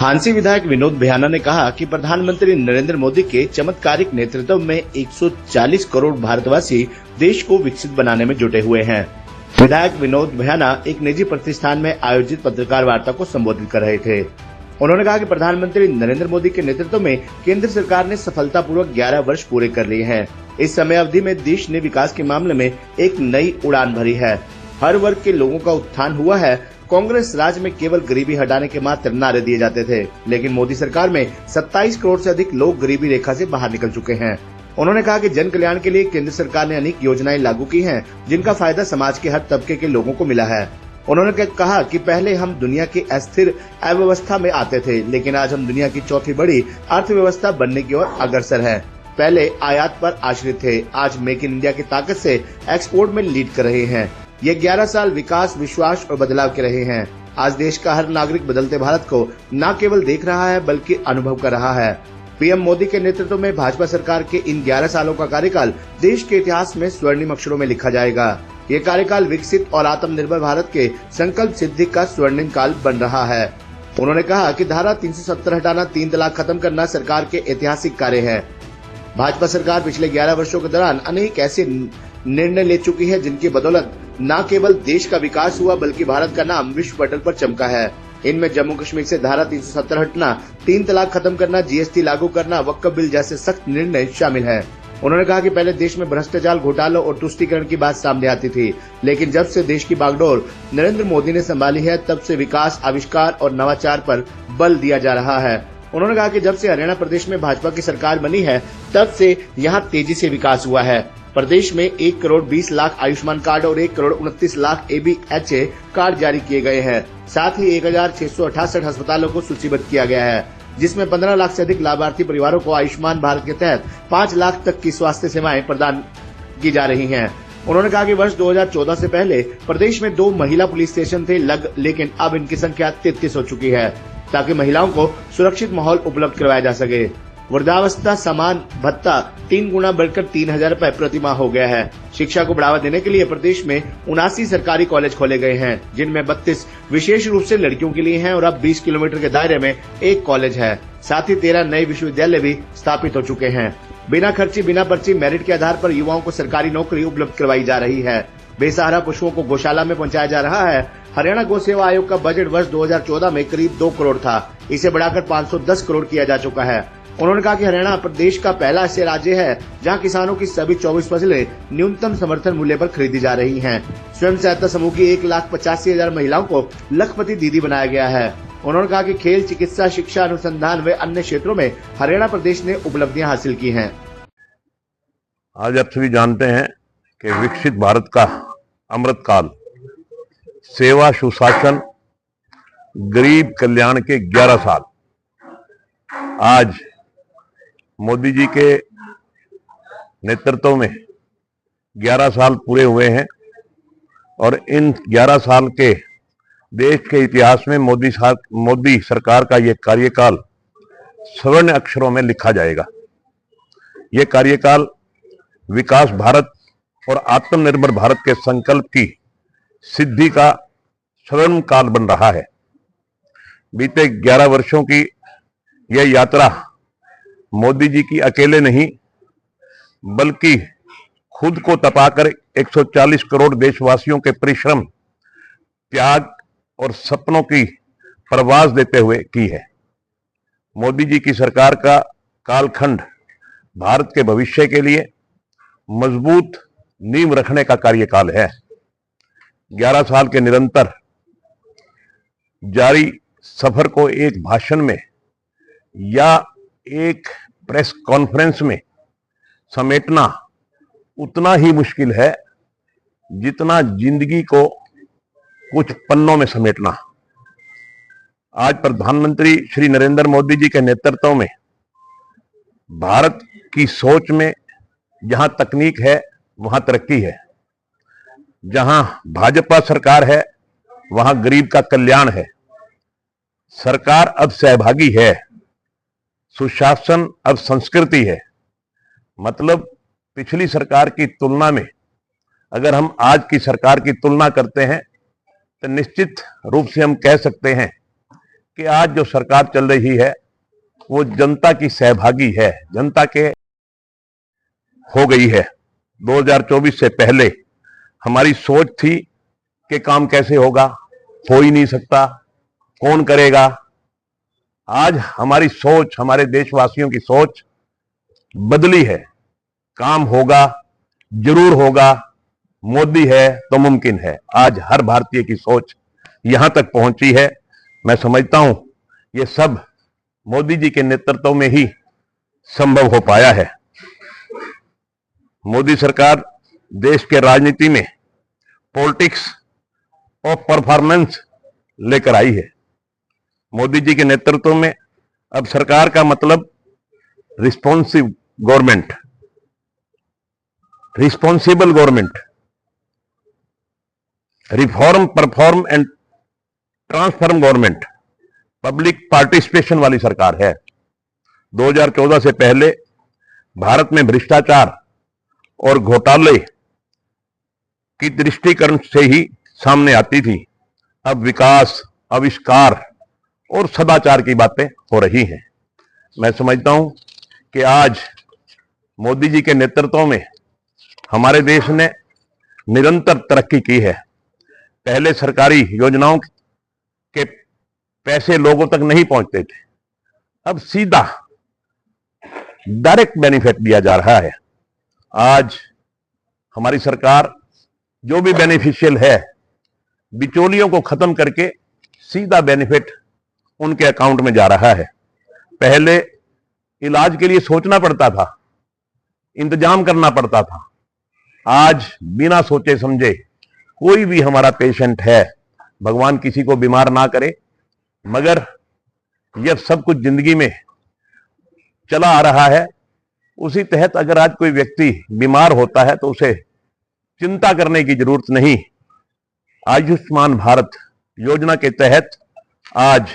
हांसी विधायक विनोद भयाना ने कहा कि प्रधानमंत्री नरेंद्र मोदी के चमत्कारिक नेतृत्व में 140 करोड़ भारतवासी देश को विकसित बनाने में जुटे हुए हैं। विधायक विनोद भयाना एक निजी प्रतिष्ठान में आयोजित पत्रकार वार्ता को संबोधित कर रहे थे। उन्होंने कहा कि प्रधानमंत्री नरेंद्र मोदी के नेतृत्व में केंद्र सरकार ने सफलतापूर्वक 11 वर्ष पूरे कर लिए हैं। इस समय अवधि में देश ने विकास के मामले में एक नई उड़ान भरी है। हर वर्ग के लोगों का उत्थान हुआ है। कांग्रेस राज में केवल गरीबी हटाने के मात्र नारे दिए जाते थे, लेकिन मोदी सरकार में 27 करोड़ से अधिक लोग गरीबी रेखा से बाहर निकल चुके हैं। उन्होंने कहा कि जन कल्याण के लिए केंद्र सरकार ने अनेक योजनाएं लागू की हैं, जिनका फायदा समाज के हर तबके के लोगों को मिला है। उन्होंने कहा कि पहले हम दुनिया की अस्थिर अव्यवस्था में आते थे, लेकिन आज हम दुनिया की चौथी बड़ी अर्थव्यवस्था बनने की ओर अग्रसर है। पहले आयात पर आश्रित थे, आज मेक इन इंडिया की ताकत से एक्सपोर्ट में लीड कर रहे हैं। ये 11 साल विकास, विश्वास और बदलाव के रहे हैं। आज देश का हर नागरिक बदलते भारत को न केवल देख रहा है बल्कि अनुभव कर रहा है। पीएम मोदी के नेतृत्व में भाजपा सरकार के इन 11 सालों का कार्यकाल देश के इतिहास में स्वर्णिम अक्षरों में लिखा जाएगा। ये कार्यकाल विकसित और आत्मनिर्भर भारत के संकल्प सिद्धि का स्वर्णिम काल बन रहा है। उन्होंने कहा कि धारा 370 हटाना, 3 तलाक खत्म करना सरकार के ऐतिहासिक कार्य है। भाजपा सरकार पिछले 11 वर्षों के दौरान अनेक ऐसे निर्णय ले चुकी है, जिनकी बदौलत न केवल देश का विकास हुआ बल्कि भारत का नाम विश्व पटल पर चमका है। इनमें जम्मू कश्मीर से धारा 370 हटना, 3 तलाक खत्म करना, जीएसटी लागू करना, वक्फ बिल जैसे सख्त निर्णय शामिल हैं। उन्होंने कहा कि पहले देश में भ्रष्टाचार, घोटालों और तुष्टीकरण की बात सामने आती थी, लेकिन जब से देश की बागडोर नरेंद्र मोदी ने संभाली है, तब से विकास, आविष्कार और नवाचार पर बल दिया जा रहा है। उन्होंने कहा कि जब से हरियाणा प्रदेश में भाजपा की सरकार बनी है, तब से यहाँ तेजी से विकास हुआ है। प्रदेश में 1 करोड़ 20 लाख आयुष्मान कार्ड और 1 करोड़ 29 लाख ABHA कार्ड जारी किए गए हैं। साथ ही 1668 अस्पतालों को सूचीबद्ध किया गया है, जिसमें 15 लाख से अधिक लाभार्थी परिवारों को आयुष्मान भारत के तहत 5 लाख तक की स्वास्थ्य सेवाएं प्रदान की जा रही हैं। उन्होंने कहा कि वर्ष 2014 से पहले प्रदेश में 2 महिला पुलिस स्टेशन थे, लेकिन अब इनकी संख्या 33 हो चुकी है, ताकि महिलाओं को सुरक्षित माहौल उपलब्ध करवाया जा सके। वृद्धावस्था समान भत्ता 3 गुना बढ़कर 3,000 रूपए प्रति माह हो गया है। शिक्षा को बढ़ावा देने के लिए प्रदेश में 79 सरकारी कॉलेज खोले गए हैं, जिनमें 32 विशेष रूप से लड़कियों के लिए हैं और अब 20 किलोमीटर के दायरे में एक कॉलेज है। साथ ही 13 नए विश्वविद्यालय भी स्थापित हो चुके हैं। बिना खर्ची, बिना पर्ची, मेरिट के आधार पर युवाओं को सरकारी नौकरी उपलब्ध करवाई जा रही है। बेसहारा पशुओं को गौशाला में पहुंचाया जा रहा है। हरियाणा गौ सेवा आयोग का बजट वर्ष 2014 में करीब 2 करोड़ था, इसे बढ़ाकर 510 करोड़ किया जा चुका है। उन्होंने कहा कि हरियाणा प्रदेश का पहला ऐसे राज्य है जहां किसानों की सभी 24 फसलें न्यूनतम समर्थन मूल्य पर खरीदी जा रही हैं। स्वयं सहायता समूह की 1,85,000 महिलाओं को लखपति दीदी बनाया गया है। उन्होंने कहा कि खेल, चिकित्सा, शिक्षा, अनुसंधान व अन्य क्षेत्रों में हरियाणा प्रदेश ने उपलब्धियां हासिल की हैं। आज आप सभी जानते हैं कि विकसित भारत का अमृत काल, सेवा, सुशासन, गरीब कल्याण के 11 साल आज मोदी जी के नेतृत्व में 11 साल पूरे हुए हैं और इन 11 साल के देश के इतिहास में मोदी सरकार का ये कार्यकाल स्वर्ण अक्षरों में लिखा जाएगा। ये कार्यकाल विकास भारत और आत्मनिर्भर भारत के संकल्प की सिद्धि का स्वर्ण काल बन रहा है। बीते 11 वर्षों की यह यात्रा मोदी जी की अकेले नहीं, बल्कि खुद को तपाकर 140 करोड़ देशवासियों के परिश्रम, त्याग और सपनों की परवाज देते हुए की है। मोदी जी की सरकार का कालखंड भारत के भविष्य के लिए मजबूत नींव रखने का कार्यकाल है। 11 साल के निरंतर जारी सफर को एक भाषण में या एक प्रेस कॉन्फ्रेंस में समेटना उतना ही मुश्किल है जितना जिंदगी को कुछ पन्नों में समेटना। आज प्रधानमंत्री श्री नरेंद्र मोदी जी के नेतृत्व में भारत की सोच में जहां तकनीक है वहां तरक्की है, जहां भाजपा सरकार है वहां गरीब का कल्याण है। सरकार अब सहभागी है, सुशासन अब संस्कृति है। मतलब पिछली सरकार की तुलना में अगर हम आज की सरकार की तुलना करते हैं तो निश्चित रूप से हम कह सकते हैं कि आज जो सरकार चल रही है वो जनता की सहभागी है, जनता के हो गई है। 2024 से पहले हमारी सोच थी कि काम कैसे होगा, हो ही नहीं सकता, कौन करेगा। आज हमारी सोच, हमारे देशवासियों की सोच बदली है। काम होगा, जरूर होगा, मोदी है तो मुमकिन है। आज हर भारतीय की सोच यहां तक पहुंची है। मैं समझता हूं ये सब मोदी जी के नेतृत्व में ही संभव हो पाया है। मोदी सरकार देश के राजनीति में पॉलिटिक्स और परफॉर्मेंस लेकर आई है। मोदी जी के नेतृत्व में अब सरकार का मतलब responsive government, responsible government, reform, perform and transform government, public participation वाली सरकार है। 2014 से पहले भारत में भ्रष्टाचार और घोटाले की दृष्टिकरण से ही सामने आती थी। अब विकास, आविष्कार और सदाचार की बातें हो रही हैं। मैं समझता हूं कि आज मोदी जी के नेतृत्व में हमारे देश ने निरंतर तरक्की की है। पहले सरकारी योजनाओं के पैसे लोगों तक नहीं पहुंचते थे, अब सीधा डायरेक्ट बेनिफिट दिया जा रहा है। आज हमारी सरकार जो भी बेनिफिशियल है, बिचौलियों को खत्म करके सीधा बेनिफिट उनके अकाउंट में जा रहा है। पहले इलाज के लिए सोचना पड़ता था, इंतजाम करना पड़ता था। आज बिना सोचे समझे कोई भी हमारा पेशेंट है, भगवान किसी को बीमार ना करे, मगर यह सब कुछ जिंदगी में चला आ रहा है। उसी तहत अगर आज कोई व्यक्ति बीमार होता है तो उसे चिंता करने की जरूरत नहीं। आयुष्मान भारत योजना के तहत आज